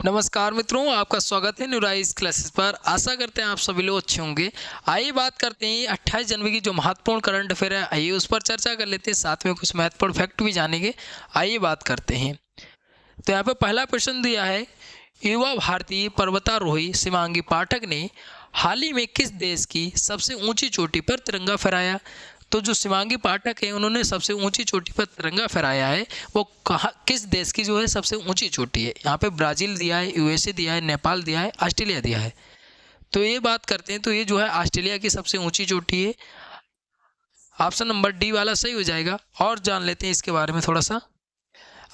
नमस्कार मित्रों, आपका स्वागत है न्यूराइज क्लासेस पर। आशा करते हैं आप सभी लोग अच्छे होंगे। आइए बात करते हैं 28 जनवरी की जो महत्वपूर्ण करंट अफेयर है, आइए उस पर चर्चा कर लेते हैं, साथ में कुछ महत्वपूर्ण फैक्ट भी जानेंगे। आइए बात करते हैं। तो यहाँ पे पहला प्रश्न दिया है, युवा भारतीय पर्वतारोही शिवांगी पाठक ने हाल ही में किस देश की सबसे ऊंची चोटी पर तिरंगा फहराया। तो जो शिवांगी पाठक है, उन्होंने सबसे ऊंची चोटी पर तिरंगा फहराया है। वो कहाँ, किस देश की जो है सबसे ऊंची चोटी है। यहाँ पे ब्राज़ील दिया है, यूएसए दिया है, नेपाल दिया है, ऑस्ट्रेलिया दिया है। तो ये बात करते हैं, तो ये जो है ऑस्ट्रेलिया की सबसे ऊंची चोटी है। ऑप्शन नंबर डी वाला सही हो जाएगा। और जान लेते हैं इसके बारे में थोड़ा सा।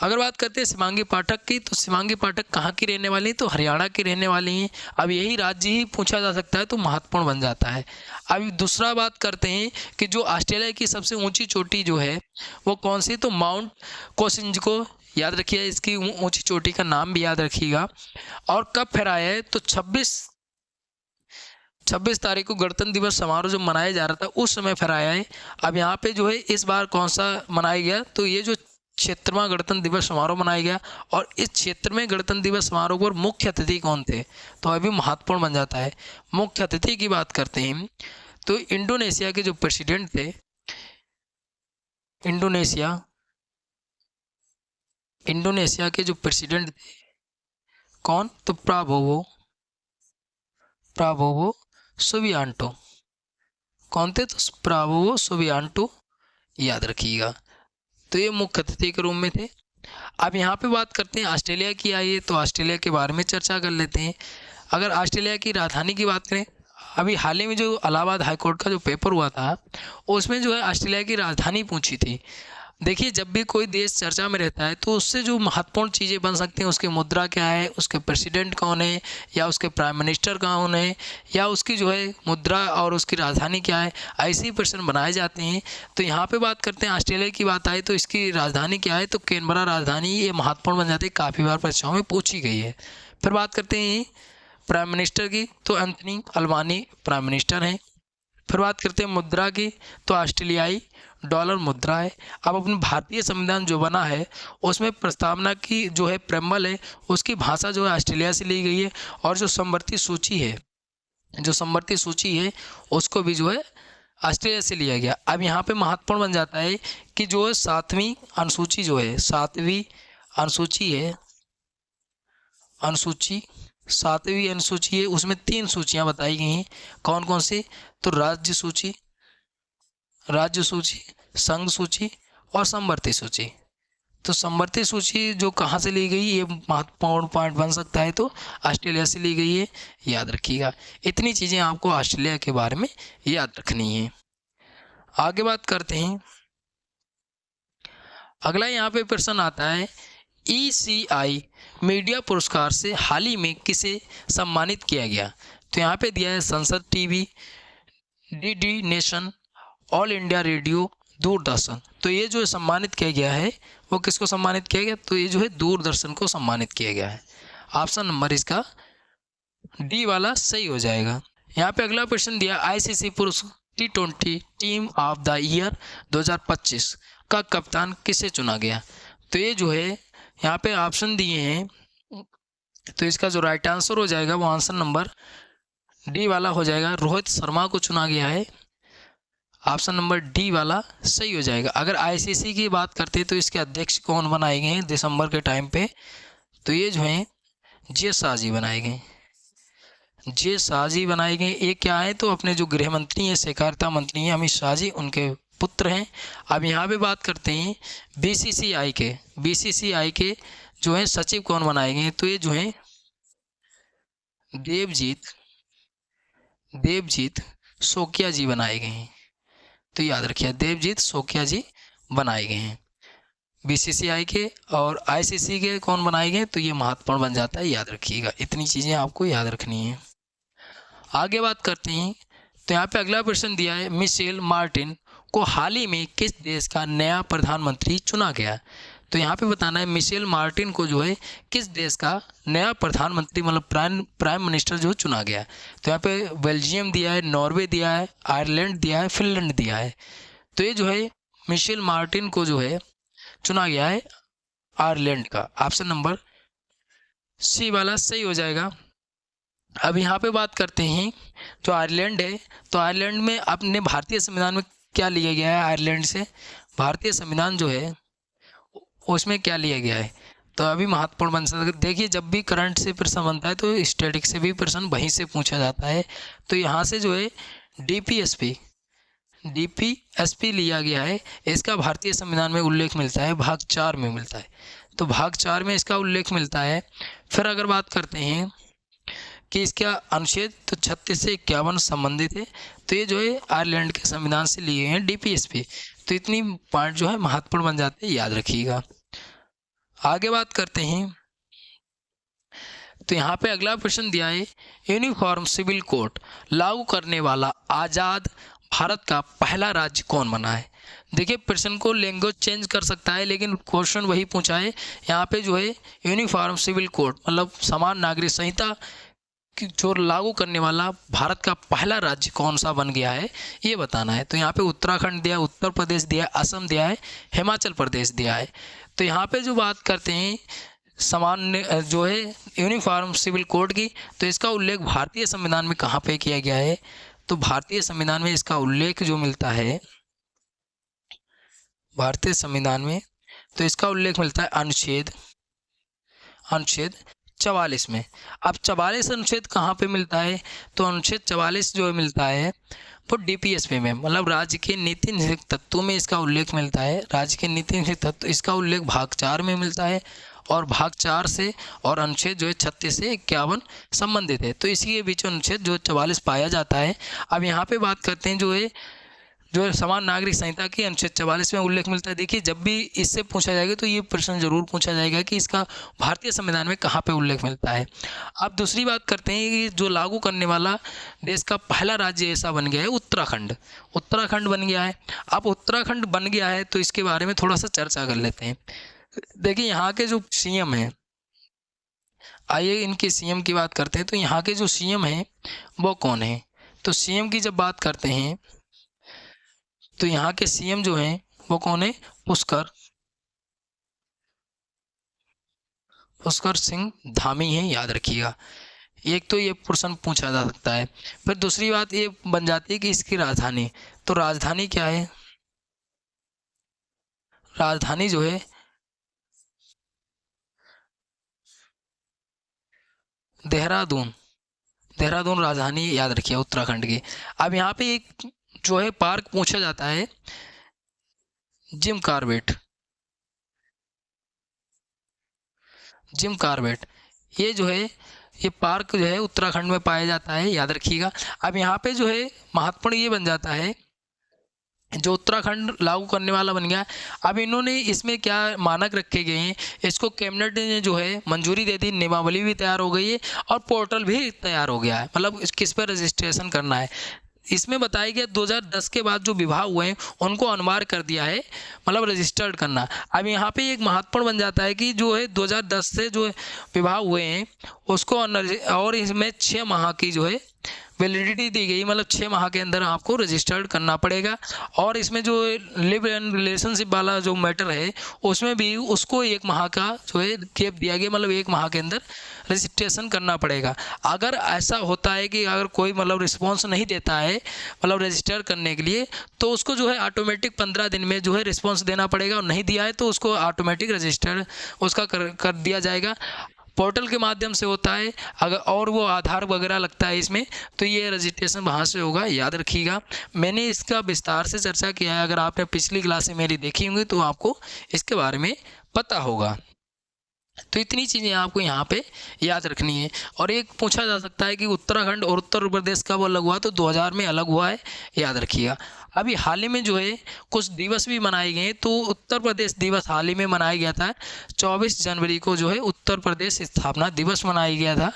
अगर बात करते हैं शिवांगी पाठक की, तो शिवांगी पाठक कहाँ की रहने वाली हैं, तो हरियाणा की रहने वाली हैं। अब यही राज्य ही पूछा जा सकता है तो महत्वपूर्ण बन जाता है। अब दूसरा बात करते हैं कि जो ऑस्ट्रेलिया की सबसे ऊंची चोटी जो है वो कौन सी, तो माउंट कोसिंजको याद रखिए, इसकी ऊंची चोटी का नाम भी याद रखिएगा। और कब फहराया है, तो 26 तारीख को गणतंत्र दिवस समारोह जो मनाया जा रहा था उस समय फहराया है। अब यहाँ पे जो है इस बार कौन सा मनाया गया, तो ये जो क्षेत्रमा गणतंत्र दिवस समारोह मनाया गया, और इस क्षेत्र में गणतंत्र दिवस समारोह पर मुख्य अतिथि कौन थे, तो अभी महत्वपूर्ण बन जाता है। मुख्य अतिथि की बात करते हैं तो इंडोनेशिया के जो प्रेसिडेंट थे, इंडोनेशिया इंडोनेशिया के जो प्रेसिडेंट थे कौन, तो प्राबोवो सुबियांटो। कौन थे, तो प्राबोवो सुबियांटो, याद रखिएगा। तो ये मुख्य अतिथि के रूप में थे। अब यहाँ पे बात करते हैं ऑस्ट्रेलिया की। आइए तो ऑस्ट्रेलिया के बारे में चर्चा कर लेते हैं। अगर ऑस्ट्रेलिया की राजधानी की बात करें, अभी हाल ही में जो इलाहाबाद हाईकोर्ट का जो पेपर हुआ था उसमें जो है ऑस्ट्रेलिया की राजधानी पूछी थी। देखिए, जब भी कोई देश चर्चा में रहता है तो उससे जो महत्वपूर्ण चीज़ें बन सकती हैं, उसकी मुद्रा क्या है, उसके प्रेसिडेंट कौन है, या उसके प्राइम मिनिस्टर कौन है, या उसकी जो है मुद्रा और उसकी राजधानी क्या है, ऐसे ही प्रश्न बनाए जाते हैं। तो यहाँ पे बात करते हैं, ऑस्ट्रेलिया की बात आए तो इसकी राजधानी क्या है, तो कैनबरा राजधानी, ये महत्वपूर्ण बन जाती है, काफ़ी बार परीक्षाओं में पूछी गई है। फिर बात करते हैं प्राइम मिनिस्टर की, तो एंथनी अल्बानी प्राइम मिनिस्टर हैं। फिर बात करते हैं मुद्रा की, तो ऑस्ट्रेलियाई डॉलर मुद्रा है। अब अपने भारतीय संविधान जो बना है उसमें प्रस्तावना की जो है प्रेम्बल है, उसकी भाषा जो है ऑस्ट्रेलिया से ली गई है। और जो संवर्ती सूची है उसको भी जो है ऑस्ट्रेलिया से लिया गया। अब यहाँ पे महत्वपूर्ण बन जाता है कि जो है सातवीं अनुसूची है, अनुसूची सातवीं अनुसूची है, उसमें 3 सूचियाँ बताई गई हैं। कौन कौन सी, तो राज्य सूची, संघ सूची और समवर्ती सूची। तो समवर्ती सूची जो कहाँ से ली गई, ये महत्वपूर्ण पॉइंट बन सकता है, तो ऑस्ट्रेलिया से ली गई है, याद रखिएगा। इतनी चीज़ें आपको ऑस्ट्रेलिया के बारे में याद रखनी है। आगे बात करते हैं। अगला यहाँ पे प्रश्न आता है, ECI मीडिया पुरस्कार से हाल ही में किसे सम्मानित किया गया। तो यहाँ पे दिया है संसद TV, DD nation, all India radio, Doordarshan. तो ये जो सम्मानित किया गया है वो किसको सम्मानित किया गया, तो ये जो है दूरदर्शन को सम्मानित किया गया है। ऑप्शन नंबर इसका डी वाला सही हो जाएगा। यहाँ पे अगला प्रश्न दिया, ICC पुरुष T20 team of the year 2025 का कप्तान किसे चुना गया। तो ये जो है यहाँ पे ऑप्शन दिए हैं, तो इसका जो राइट आंसर हो जाएगा वो आंसर नंबर डी वाला हो जाएगा। रोहित शर्मा को चुना गया है। ऑप्शन नंबर डी वाला सही हो जाएगा। अगर ICC की बात करते हैं तो इसके अध्यक्ष कौन बनाए गए हैं दिसंबर के टाइम पे, तो ये जो हैं जे शाह जी बनाए गए। ये क्या है, तो अपने जो गृह मंत्री हैं, सहकारिता मंत्री हैं अमित शाह जी, उनके पुत्र हैं। अब यहाँ पे बात करते हैं BCCI के जो है सचिव कौन बनाए गए हैं, तो ये जो है देवजीत शोकिया जी बनाए गए हैं। तो याद रखिए, देवजीत शोकिया जी बनाए गए हैं BCCI के। और ICC के कौन बनाए गए, तो ये महत्वपूर्ण बन जाता है, याद रखिएगा। इतनी चीज़ें आपको याद रखनी है। आगे बात करते हैं, तो यहाँ पे अगला प्रश्न दिया है, मिशेल मार्टिन को हाल ही में किस देश का नया प्रधानमंत्री चुना गया। तो यहाँ पे बताना है मिशेल मार्टिन को जो है किस देश का नया प्रधानमंत्री, मतलब प्राइम मिनिस्टर जो चुना गया। तो यहाँ पे बेल्जियम दिया है, नॉर्वे दिया है, आयरलैंड दिया है, फिनलैंड दिया है। तो ये जो है मिशेल मार्टिन को जो है चुना गया है आयरलैंड का। ऑप्शन नंबर सी वाला सही हो जाएगा। अब यहाँ पे बात करते हैं जो आयरलैंड है, तो आयरलैंड में अपने भारतीय संविधान में क्या लिया गया है, आयरलैंड से भारतीय संविधान जो है उसमें क्या लिया गया है। तो अभी महत्वपूर्ण बन सकता है, देखिए जब भी करंट से प्रश्न बनता है तो स्टैटिक से भी प्रश्न वहीं से पूछा जाता है। तो यहाँ से जो है डीपीएसपी डीपीएसपी लिया गया है, इसका भारतीय संविधान में उल्लेख मिलता है, भाग 4 में मिलता है। तो भाग 4 में इसका उल्लेख मिलता है। फिर अगर बात करते हैं कि इसका अनुच्छेद तो 36 से 51 संबंधित है, तो ये जो है आयरलैंड के संविधान से लिए हैं डीपीएसपी। तो इतनी पॉइंट जो है महत्वपूर्ण बन जाते हैं, याद रखिएगा। आगे बात करते हैं, तो यहाँ पे अगला प्रश्न दिया है, यूनिफॉर्म सिविल कोड लागू करने वाला आज़ाद भारत का पहला राज्य कौन बना है। देखिए प्रश्न को लैंग्वेज चेंज कर सकता है, लेकिन क्वेश्चन वही पूछा है। यहाँ पे जो है यूनिफॉर्म सिविल कोड मतलब समान नागरिक संहिता जो लागू करने वाला भारत का पहला राज्य कौन सा बन गया है, ये बताना है। तो यहाँ पे उत्तराखंड दिया, उत्तर प्रदेश दिया, असम दिया है, हिमाचल प्रदेश दिया है। तो यहाँ पे जो बात करते हैं समान जो है यूनिफॉर्म सिविल कोड की, तो इसका उल्लेख भारतीय संविधान में कहाँ पे किया गया है। तो भारतीय संविधान में इसका उल्लेख जो मिलता है भारतीय संविधान में, तो इसका उल्लेख मिलता है अनुच्छेद 44 में। अब 44 अनुच्छेद कहाँ पे मिलता है, तो अनुच्छेद 44 जो मिलता है वो डीपीएसपी में, मतलब राज्य के नीति निषेध तत्वों में इसका उल्लेख मिलता है। राज्य के नीति निषेध तत्व इसका उल्लेख भाग 4 में मिलता है, और भाग 4 से और अनुच्छेद जो है 36 से 51 संबंधित है। तो इसी के बीच अनुच्छेद जो 44 पाया जाता है। अब यहाँ पे बात करते हैं जो समान नागरिक संहिता की अनुच्छेद 44 में उल्लेख मिलता है। देखिए जब भी इससे पूछा जाएगा तो ये प्रश्न जरूर पूछा जाएगा कि इसका भारतीय संविधान में कहाँ पे उल्लेख मिलता है। अब दूसरी बात करते हैं कि जो लागू करने वाला देश का पहला राज्य ऐसा बन गया है उत्तराखंड बन गया है। अब उत्तराखंड बन गया है तो इसके बारे में थोड़ा सा चर्चा कर लेते हैं। देखिए यहाँ के जो सीएम हैं, आइए इनके सीएम की बात करते हैं। तो यहाँ के जो सीएम हैं वो कौन है, तो सीएम की जब बात करते हैं तो यहाँ के सीएम जो हैं वो कौन है, पुष्कर सिंह धामी हैं, याद रखिएगा। एक तो ये प्रश्न पूछा जा सकता है। फिर दूसरी बात ये बन जाती है कि इसकी राजधानी, तो राजधानी क्या है, राजधानी जो है देहरादून राजधानी, याद रखिए उत्तराखंड की। अब यहाँ पे एक जो है पार्क पूछा जाता है, जिम कार्बेट, ये जो है ये पार्क जो है उत्तराखंड में पाया जाता है, याद रखिएगा। अब यहाँ पे जो है महत्वपूर्ण ये बन जाता है, जो उत्तराखंड लागू करने वाला बन गया। अब इन्होंने इसमें क्या मानक रखे गए हैं, इसको कैबिनेट ने जो है मंजूरी दे दी, नियमावली भी तैयार हो गई है और पोर्टल भी तैयार हो गया है, मतलब किस पर रजिस्ट्रेशन करना है। इसमें बताया गया 2010 के बाद जो विवाह हुए हैं उनको अनिवार्य कर दिया है, मतलब रजिस्टर्ड करना। अब यहाँ पे एक महत्वपूर्ण बन जाता है कि जो है 2010 से जो विवाह हुए हैं उसको और इसमें 6 माह की जो है वैलिडिटी दी गई, मतलब 6 माह के अंदर आपको रजिस्टर्ड करना पड़ेगा। और इसमें जो लिव एंड रिलेशनशिप वाला जो मैटर है उसमें भी उसको 1 माह का जो है गैप दिया गया, मतलब 1 माह के अंदर रजिस्ट्रेशन करना पड़ेगा। अगर ऐसा होता है कि अगर कोई मतलब रिस्पॉन्स नहीं देता है मतलब रजिस्टर करने के लिए, तो उसको जो है ऑटोमेटिक 15 दिन में जो है रिस्पॉन्स देना पड़ेगा, और नहीं दिया है तो उसको ऑटोमेटिक रजिस्टर उसका कर दिया जाएगा। पोर्टल के माध्यम से होता है, अगर और वो आधार वगैरह लगता है इसमें, तो ये रजिस्ट्रेशन वहाँ से होगा, याद रखिएगा। मैंने इसका विस्तार से चर्चा किया है, अगर आपने पिछली क्लासें मेरी देखी होंगी तो आपको इसके बारे में पता होगा। तो इतनी चीज़ें आपको यहाँ पे याद रखनी है। और एक पूछा जा सकता है कि उत्तराखंड और उत्तर प्रदेश कब अलग हुआ, तो 2000 में अलग हुआ है, याद रखिएगा। अभी हाल ही में जो है कुछ दिवस भी मनाए गए हैं, तो उत्तर प्रदेश दिवस हाल ही में मनाया गया था, 24 जनवरी को जो है उत्तर प्रदेश स्थापना दिवस मनाया गया था।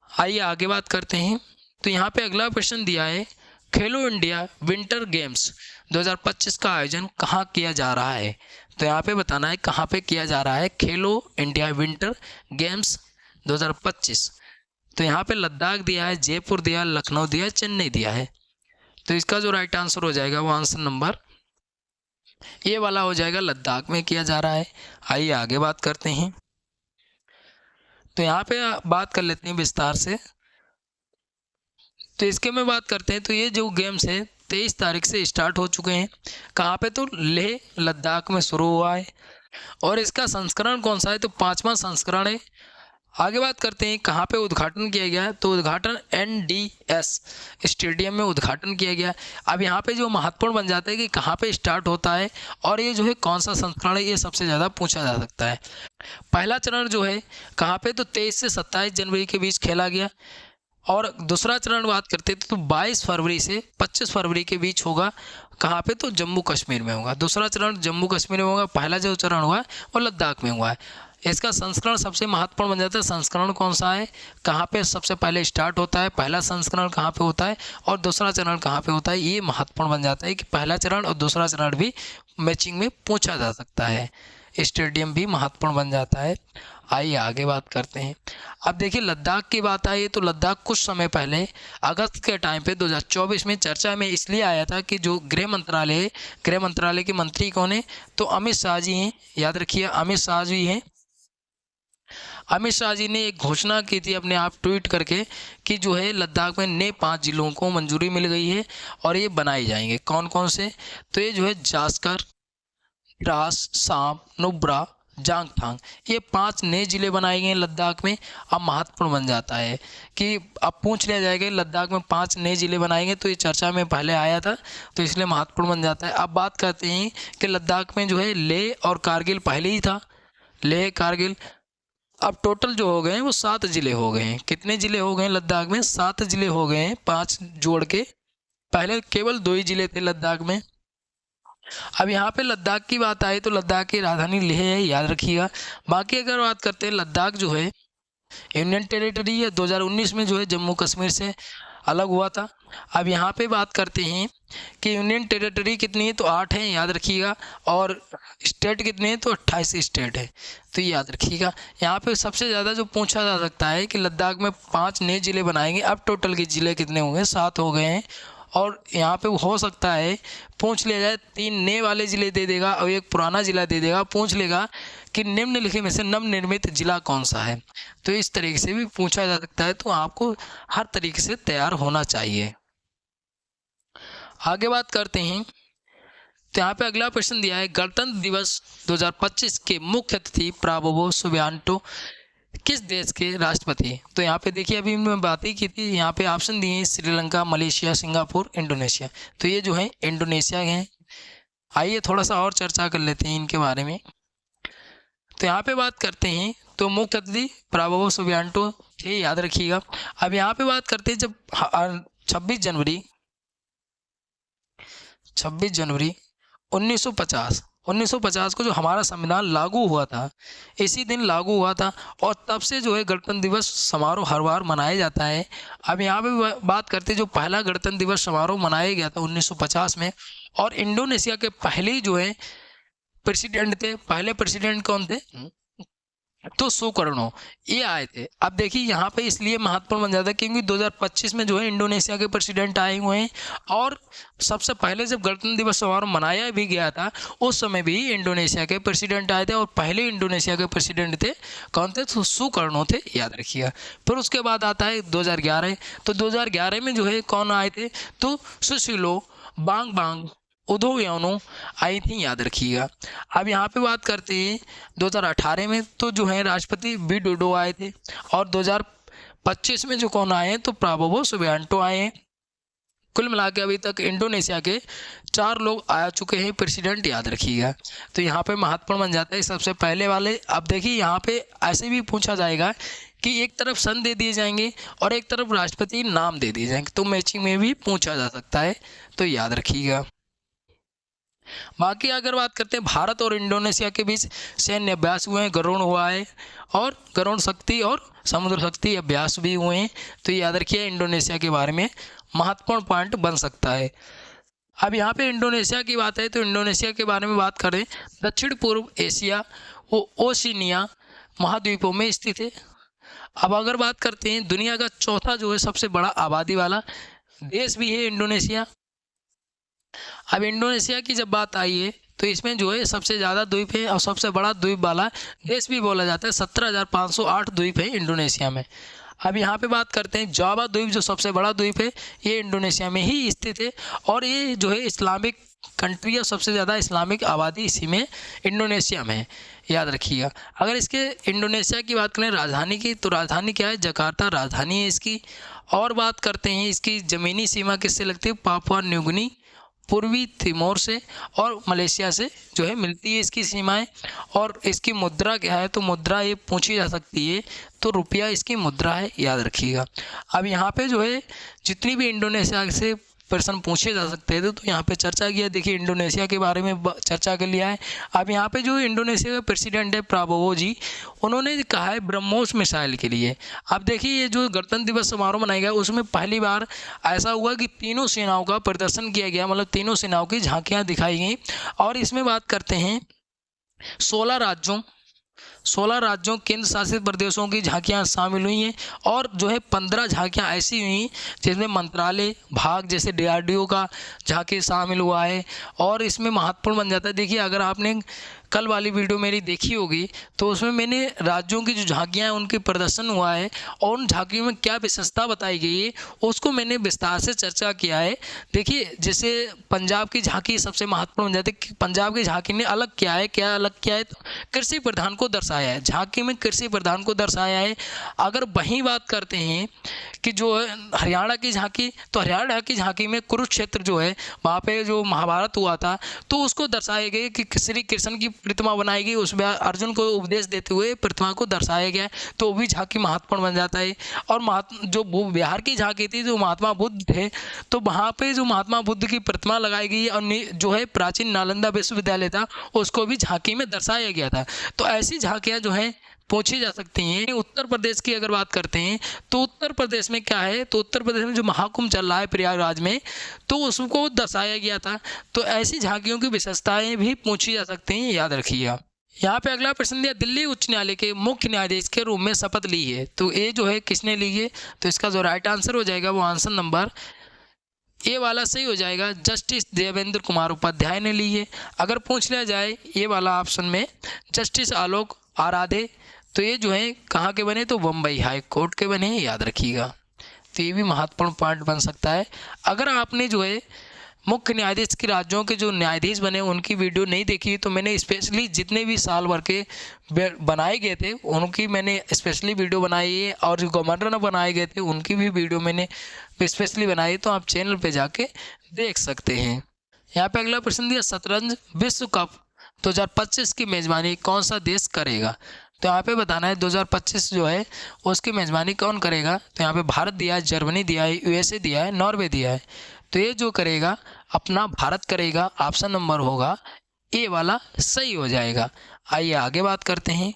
आइए आगे बात करते हैं। तो यहाँ पे अगला प्रश्न दिया है, खेलो इंडिया विंटर गेम्स 2025 का आयोजन कहाँ किया जा रहा है। तो यहाँ पे बताना है कहाँ पे किया जा रहा है खेलो इंडिया विंटर गेम्स 2025। तो यहाँ पे लद्दाख दिया है, जयपुर दिया है, लखनऊ दिया है, चेन्नई दिया है। तो इसका जो राइट आंसर हो जाएगा वो आंसर नंबर ये वाला हो जाएगा, लद्दाख में किया जा रहा है। आइए आगे बात करते हैं। तो यहाँ पे बात कर लेते हैं विस्तार से। तो इसके में बात करते हैं, तो ये जो गेम्स है 23 तारीख से स्टार्ट हो चुके हैं। कहाँ पे? तो लेह लद्दाख में शुरू हुआ है। और इसका संस्करण कौन सा है? तो 5वां संस्करण है। आगे बात करते हैं कहाँ पे उद्घाटन किया गया है, तो उद्घाटन NDS स्टेडियम में उद्घाटन किया गया। अब यहाँ पे जो महत्वपूर्ण बन जाता है कि कहाँ पे स्टार्ट होता है और ये जो है कौन सा संस्करण है, ये सबसे ज़्यादा पूछा जा सकता है। पहला चरण जो है कहाँ पे? तो 23 से 27 जनवरी के बीच खेला गया। और दूसरा चरण बात करते हैं तो 22 फरवरी से 25 फरवरी के बीच होगा। कहाँ पे? तो जम्मू कश्मीर में होगा। दूसरा चरण जम्मू कश्मीर में होगा। पहला जो चरण हुआ है वो लद्दाख में हुआ है। इसका संस्करण सबसे महत्वपूर्ण बन जाता है। संस्करण कौन सा है, कहाँ पे सबसे पहले स्टार्ट होता है, पहला संस्करण कहाँ पे होता है और दूसरा चरण कहाँ पे होता है, ये महत्वपूर्ण बन जाता है कि पहला चरण और दूसरा चरण भी मैचिंग में पूछा जा सकता है। स्टेडियम भी महत्वपूर्ण बन जाता है। आइए आगे बात करते हैं। अब देखिए लद्दाख की बात आई तो लद्दाख कुछ समय पहले अगस्त के टाइम पे 2024 में चर्चा में इसलिए आया था कि जो गृह मंत्रालय के मंत्री कौन है? तो अमित शाह जी हैं। याद रखिए अमित शाह जी हैं। अमित शाह जी ने एक घोषणा की थी अपने आप ट्वीट करके कि जो है लद्दाख में नए 5 जिलों को मंजूरी मिल गई है और ये बनाए जाएंगे। कौन कौन से? तो ये जो है जास्कर, द्रास, साम, नुब्रा, जांगथांग, ये 5 नए जिले बनाए गए हैं लद्दाख में। अब महत्वपूर्ण बन जाता है कि अब पूछ लिया जाएगा लद्दाख में 5 नए जिले बनाएंगे, तो ये चर्चा में पहले आया था तो इसलिए महत्वपूर्ण बन जाता है। अब बात करते हैं कि लद्दाख में जो है लेह और कारगिल पहले ही था, लेह कारगिल। अब टोटल जो हो गए हैं वो 7 जिले हो गए हैं। कितने जिले हो गए हैं लद्दाख में? 7 जिले हो गए हैं, 5 जोड़ के। पहले केवल 2 ही जिले थे लद्दाख में। अब यहाँ पे लद्दाख की बात आए तो लद्दाख की राजधानी लेह है, याद रखिएगा। बाकी अगर बात करते हैं लद्दाख जो है यूनियन टेरिटरी है, 2019 में जो है जम्मू कश्मीर से अलग हुआ था। अब यहाँ पे बात करते हैं कि यूनियन टेरिटरी कितनी है, तो 8 है, याद रखिएगा। और स्टेट कितने हैं, तो 28 स्टेट है, तो याद रखिएगा। यहाँ पे सबसे ज़्यादा जो पूछा जा सकता है कि लद्दाख में 5 नए ज़िले बनाएंगे। अब टोटल के ज़िले कितने हो गए? 7 हो गए हैं। और यहाँ पे हो सकता है पूछ लिया जाए 3 नए वाले ज़िले दे देगा और एक पुराना ज़िला दे देगा। पूछ लेगा कि निम्नलिखित में से नवनिर्मित जिला कौन सा है, तो इस तरीके से भी पूछा जा सकता है। तो आपको हर तरीके से तैयार होना चाहिए। आगे बात करते हैं तो यहाँ पे अगला प्रश्न दिया है, गणतंत्र दिवस 2025 के मुख्य अतिथि प्राबोवो सुबियांटो किस देश के राष्ट्रपति? तो यहाँ पे देखिए अभी मैं बात ही की थी, यहाँ पे ऑप्शन दिए हैं श्रीलंका, मलेशिया, सिंगापुर, इंडोनेशिया। तो ये जो है इंडोनेशिया हैं। आइए थोड़ा सा और चर्चा कर लेते हैं इनके बारे में। तो यहाँ पे बात करते हैं तो मुख्य अतिथि प्राबोवो सुबियांटो थे, याद रखिएगा। अब यहाँ पे बात करते हैं जब 26 जनवरी 1950 को जो हमारा संविधान लागू हुआ था, इसी दिन लागू हुआ था और तब से जो है गणतंत्र दिवस समारोह हर बार मनाया जाता है। अब यहाँ पे बात करते हैं जो पहला गणतंत्र दिवस समारोह मनाया गया था 1950 में, और इंडोनेशिया के पहले ही जो है प्रेसिडेंट थे। पहले प्रेसिडेंट कौन थे? तो सुकर्णो, ये आए थे। अब देखिए यहाँ पे इसलिए महत्वपूर्ण बन जाता है क्योंकि 2025 में जो है इंडोनेशिया के प्रेसिडेंट आए हुए हैं और सबसे पहले जब गणतंत्र दिवस समारोह मनाया भी गया था उस समय भी इंडोनेशिया के प्रेसिडेंट आए थे और पहले इंडोनेशिया के प्रेसिडेंट थे कौन थे? तो सुकर्णो थे, याद रखिएगा। फिर उसके बाद आता है 2011। तो 2011 में जो है कौन आए थे? तो सुशीलो बांगबांग उदोयोनो आई थी, याद रखिएगा। अब यहाँ पे बात करते हैं 2018 में तो जो है राष्ट्रपति विडोडो आए थे और 2025 में जो कौन आए हैं? तो प्राबोवो सुबियांटो आए हैं। कुल मिला के अभी तक इंडोनेशिया के 4 लोग आ चुके हैं प्रेसिडेंट, याद रखिएगा। तो यहाँ पे महत्वपूर्ण बन जाता है सबसे पहले वाले। अब देखिए यहाँ पे ऐसे भी पूछा जाएगा कि एक तरफ सन दे दिए जाएंगे और एक तरफ राष्ट्रपति नाम दे दिए जाएंगे, तो मैचिंग में भी पूछा जा सकता है, तो याद रखिएगा। बाकी अगर बात करते हैं भारत और इंडोनेशिया के बीच सैन्य अभ्यास हुए हैं, गरुण हुआ है और गरुण शक्ति और समुद्र शक्ति अभ्यास भी हुए हैं, तो याद रखिए इंडोनेशिया के बारे में महत्वपूर्ण पॉइंट बन सकता है। अब यहाँ पे इंडोनेशिया की बात है तो इंडोनेशिया के बारे में बात करें, दक्षिण पूर्व एशिया वो ओशिनिया महाद्वीपों में स्थित है। अब अगर बात करते हैं दुनिया का चौथा जो है सबसे बड़ा आबादी वाला देश भी है इंडोनेशिया। अब इंडोनेशिया की जब बात आई है तो इसमें जो है सबसे ज़्यादा द्वीप है और सबसे बड़ा द्वीप वाला देश भी बोला जाता है। 17,508 द्वीप है इंडोनेशिया में। अब यहाँ पे बात करते हैं जावा द्वीप, जो सबसे बड़ा द्वीप है, ये इंडोनेशिया में ही स्थित है और ये जो है इस्लामिक कंट्री है, सबसे ज़्यादा इस्लामिक आबादी इसी में इंडोनेशिया में है, याद रखिएगा। अगर इसके इंडोनेशिया की बात करें राजधानी की, तो राजधानी क्या है, जकार्ता राजधानी है इसकी। और बात करते हैं इसकी ज़मीनी सीमा किससे लगती है, पापुआ न्यू गिनी, पूर्वी तिमोर से और मलेशिया से जो है मिलती है इसकी सीमाएं। और इसकी मुद्रा क्या है, तो मुद्रा ये पूछी जा सकती है, तो रुपया इसकी मुद्रा है, याद रखिएगा। अब यहाँ पे जो है जितनी भी इंडोनेशिया से प्रश्न पूछे जा सकते थे तो यहाँ पे चर्चा किया। देखिए इंडोनेशिया के बारे में चर्चा कर लिया है। अब यहाँ पे जो इंडोनेशिया के प्रेसिडेंट है प्राबोवो जी, उन्होंने कहा है ब्रह्मोस मिसाइल के लिए। अब देखिए ये जो गणतंत्र दिवस समारोह मनाया गया उसमें पहली बार ऐसा हुआ कि तीनों सेनाओं का प्रदर्शन किया गया, मतलब तीनों सेनाओं की झांकियाँ दिखाई गई। और इसमें बात करते हैं 16 राज्यों केंद्र शासित प्रदेशों की झांकियां शामिल हुई हैं और जो है 15 झांकियां ऐसी हुई जिसमें मंत्रालय भाग जैसे DRDO का झांकी शामिल हुआ है और इसमें महत्वपूर्ण बन जाता है। देखिए अगर आपने कल वाली वीडियो मेरी देखी होगी तो उसमें मैंने राज्यों की जो झांकियां हैं उनकी प्रदर्शन हुआ है और उन झांकियों में क्या विशेषता बताई गई है उसको मैंने विस्तार से चर्चा किया है। देखिए जैसे पंजाब की झांकी सबसे महत्वपूर्ण बन जाती है कि पंजाब की झांकी ने अलग किया है, क्या अलग किया है, तो कृषि प्रधान को दर्शाया है, झांकी में कृषि प्रधान को दर्शाया है। अगर वहीं बात करते हैं कि जो है हरियाणा की झांकी, तो हरियाणा की झांकी में कुरुक्षेत्र जो है वहाँ पे जो महाभारत हुआ था तो उसको दर्शाया गया कि श्री कृष्ण की प्रतिमा बनाई गई, उसमें अर्जुन को उपदेश देते हुए प्रतिमा को दर्शाया गया, तो वो भी झांकी महत्वपूर्ण बन जाता है। और जो बिहार की झांकी थी जो महात्मा बुद्ध थे, तो वहाँ पे जो महात्मा बुद्ध की प्रतिमा लगाई गई और जो है प्राचीन नालंदा विश्वविद्यालय था उसको भी झांकी में दर्शाया गया था। तो ऐसी झांकियाँ जो हैं पूछी जा सकती हैं। उत्तर प्रदेश की अगर बात करते हैं तो उत्तर प्रदेश में क्या है, तो उत्तर प्रदेश में जो महाकुंभ चल रहा है प्रयागराज में, तो उसको दर्शाया गया था। तो ऐसी झांकियों की विशेषताएं भी पूछी जा सकती हैं, याद रखिएगा। यहाँ पे अगला प्रश्न दिया, दिल्ली उच्च न्यायालय के मुख्य न्यायाधीश के रूप में शपथ ली है, तो ये जो है किसने ली है, तो इसका जो राइट आंसर हो जाएगा वो आंसर नंबर ये वाला सही हो जाएगा, जस्टिस देवेंद्र कुमार उपाध्याय ने ली है। अगर पूछ लिया जाए ये वाला ऑप्शन में जस्टिस आलोक आराधे, तो ये जो है कहाँ के बने, तो बम्बई हाई कोर्ट के बने हैं, याद रखिएगा। तो ये भी महत्वपूर्ण पॉइंट बन सकता है। अगर आपने जो है मुख्य न्यायाधीश के राज्यों के जो न्यायाधीश बने उनकी वीडियो नहीं देखी तो मैंने स्पेशली जितने भी साल भर के बनाए गए थे उनकी मैंने स्पेशली वीडियो बनाई है और जो गवर्नर बनाए गए थे उनकी भी वीडियो मैंने स्पेशली बनाई है, तो आप चैनल पे जाके देख सकते हैं। यहाँ पे अगला प्रश्न दिया, शतरंज विश्व कप 2025 की मेज़बानी कौन सा देश करेगा, तो यहाँ पे बताना है 2025 जो है उसकी मेज़बानी कौन करेगा। तो यहाँ पे भारत दिया है, जर्मनी दिया है, USA दिया है, नॉर्वे दिया है। तो ये जो करेगा अपना भारत करेगा, ऑप्शन नंबर होगा ए वाला सही हो जाएगा। आइए आगे बात करते हैं।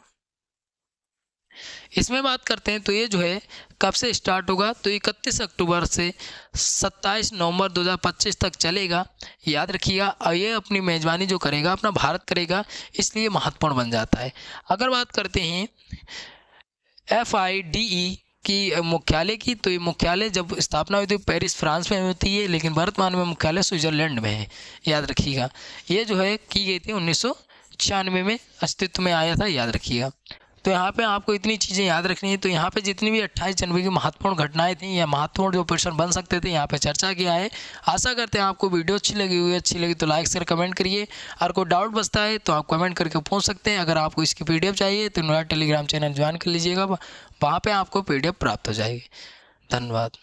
इसमें बात करते हैं तो ये जो है कब से स्टार्ट होगा, तो 31 अक्टूबर से 27 नवंबर 2025 तक चलेगा, याद रखिएगा। और ये अपनी मेज़बानी जो करेगा अपना भारत करेगा, इसलिए महत्वपूर्ण बन जाता है। अगर बात करते हैं FIDE की मुख्यालय की, तो ये मुख्यालय जब स्थापना हुई थी पेरिस फ्रांस में होती है, लेकिन वर्तमान में मुख्यालय स्विट्जरलैंड में है, याद रखिएगा। ये जो है की गई थी 1996 में अस्तित्व में आया था, याद रखिएगा। तो यहाँ पे आपको इतनी चीज़ें याद रखनी है। तो यहाँ पे जितनी भी 28 जनवरी की महत्वपूर्ण घटनाएं थी या महत्वपूर्ण जो प्रश्न बन सकते थे यहाँ पे चर्चा किया है। आशा करते हैं आपको वीडियो अच्छी लगी तो लाइक शेयर कमेंट करिए। और कोई डाउट बचता है तो आप कमेंट करके पूछ सकते हैं। अगर आपको इसकी PDF चाहिए तो मेरा टेलीग्राम चैनल ज्वाइन कर लीजिएगा, वहाँ पर आपको PDF प्राप्त हो जाएगी। धन्यवाद।